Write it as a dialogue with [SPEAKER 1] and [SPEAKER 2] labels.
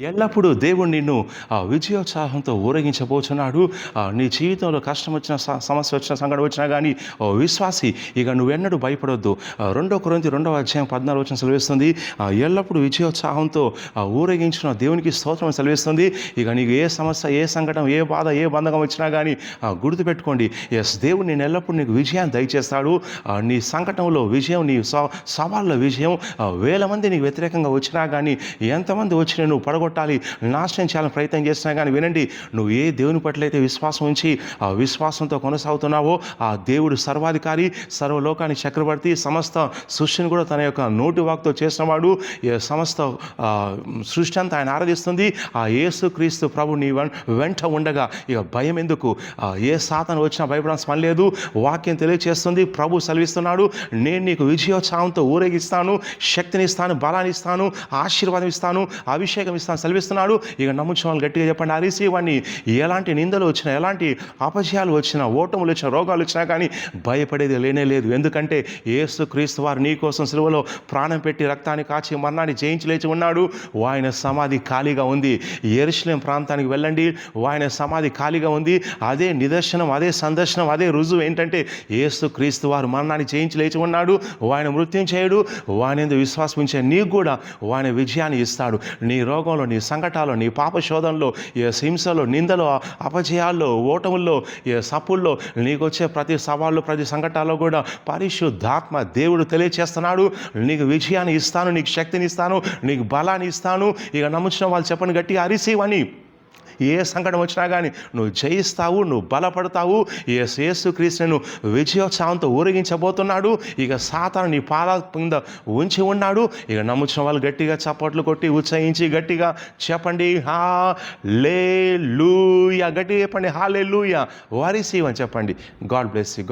[SPEAKER 1] ఎల్లప్పుడూ దేవుడు నిన్ను విజయోత్సాహంతో ఊరేగించబోతున్నాడు. నీ జీవితంలో కష్టం వచ్చినా, సమస్య వచ్చినా, సంకటం వచ్చినా గానీ, విశ్వాసి ఇక నువ్వెన్నడూ భయపడొద్దు. 2 కొరింథీ 2:14 సెలవిస్తుంది. ఎల్లప్పుడూ విజయోత్సాహంతో ఊరేగించిన దేవునికి స్తోత్రం సెలవిస్తుంది. ఇక నీకు ఏ సమస్య, ఏ సంకటం, ఏ బాధ, ఏ బంధకం వచ్చినా గానీ గుర్తుపెట్టుకోండి. దేవుడు నేను ఎల్లప్పుడూ నీకు విజయాన్ని దయచేస్తాడు. నీ సంకటంలో విజయం, నీ సవాళ్ళలో విజయం. వేల మంది నీకు వ్యతిరేకంగా వచ్చినా కానీ, ఎంతమంది వచ్చినా నువ్వు పడగొట్టాలి, నాశనం చేయాలని ప్రయత్నం చేసినా కానీ వినండి, నువ్వు ఏ దేవుని పట్లయితే విశ్వాసం ఉంచి ఆ విశ్వాసంతో కొనసాగుతున్నావో ఆ దేవుడు సర్వాధికారి, సర్వలోకానికి చక్రవర్తి, సమస్త సృష్టిని కూడా తన యొక్క నోటి వాక్తో చేసినవాడు. సమస్త సృష్టి అంతా ఆయన ఆరాధిస్తుంది. ఆ యేసుక్రీస్తు ప్రభు నీ వెంట ఉండగా ఇక భయం ఎందుకు? ఏ సాతాను వచ్చినా భయపడాల్సిన పని లేదు. వాక్యం తెలియచేస్తుంది, ప్రభు సెలవిస్తున్నాడు, నేను నీకు విజయోత్సాహంతో ఊరేగిస్తాను, శక్తినిస్తాను, బలాన్ని ఇస్తాను, ఆశీర్వాదం ఇస్తాను, అభిషేకం ఇస్తాను సెలవిస్తున్నాడు. ఇక నమ్ముచిన వాళ్ళు గట్టిగా చెప్పండి, ఆ రీసీవాడిని. ఎలాంటి నిందలు వచ్చినా, ఎలాంటి అపజయాలు వచ్చినా, ఓటములు వచ్చినా, రోగాలు వచ్చినా కానీ భయపడేది లేనే లేదు. ఎందుకంటే యేసుక్రీస్తు వారు నీ కోసం సిలువలో ప్రాణం పెట్టి రక్తాన్ని కాచి మరణాన్ని జయించి లేచి ఉన్నాడు. ఆయన సమాధి ఖాళీగా ఉంది. యెరూషలేం ప్రాంతానికి వెళ్ళండి, ఆయన సమాధి ఖాళీగా ఉంది. అదే నిదర్శనం, అదే సందర్శనం, అదే రుజువు ఏంటంటే యేసుక్రీస్తు వారు మరణాన్ని జయించి లేచి ఉన్నాడు. ఆయన మృత్యుంజయుడు. ఆయన యందు విశ్వాసం ఉంచే నీకు కూడా ఆయన విజయాన్ని ఇస్తాడు. నీ రోగంలో, నీ సంకటాల్లో, నీ పాప శోధనలో, హింసలో, నిందలో, అపజయాల్లో, ఓటముల్లో, సప్పుల్లో, నీకు వచ్చే ప్రతి సవాళ్ళు, ప్రతి సంకటాల్లో కూడా పరిశుద్ధాత్మ దేవుడు తెలియచేస్తున్నాడు, నీకు విజయాన్ని ఇస్తాను, నీకు శక్తిని ఇస్తాను, నీకు బలాన్ని ఇస్తాను. ఇక నమ్ముచిన వాళ్ళు చెప్పండి గట్టిగా, రిసీవ్ అని. ఏ సంకటం వచ్చినా కానీ నువ్వు జయిస్తావు, నువ్వు బలపడతావు. యేసుక్రీస్తును విజయోత్సాహంతో ఊరేగించబోతున్నాడు. ఇక సాతాను నీ పాదాల కింద ఉంచి ఉన్నాడు. ఇక నమ్ముచిన వాళ్ళు గట్టిగా చప్పట్లు కొట్టి ఉత్సహించి గట్టిగా చెప్పండి, హల్లెలూయా. గట్టిగా చెప్పండి, హల్లెలూయా. రిసీవ్ అని చెప్పండి. God bless you.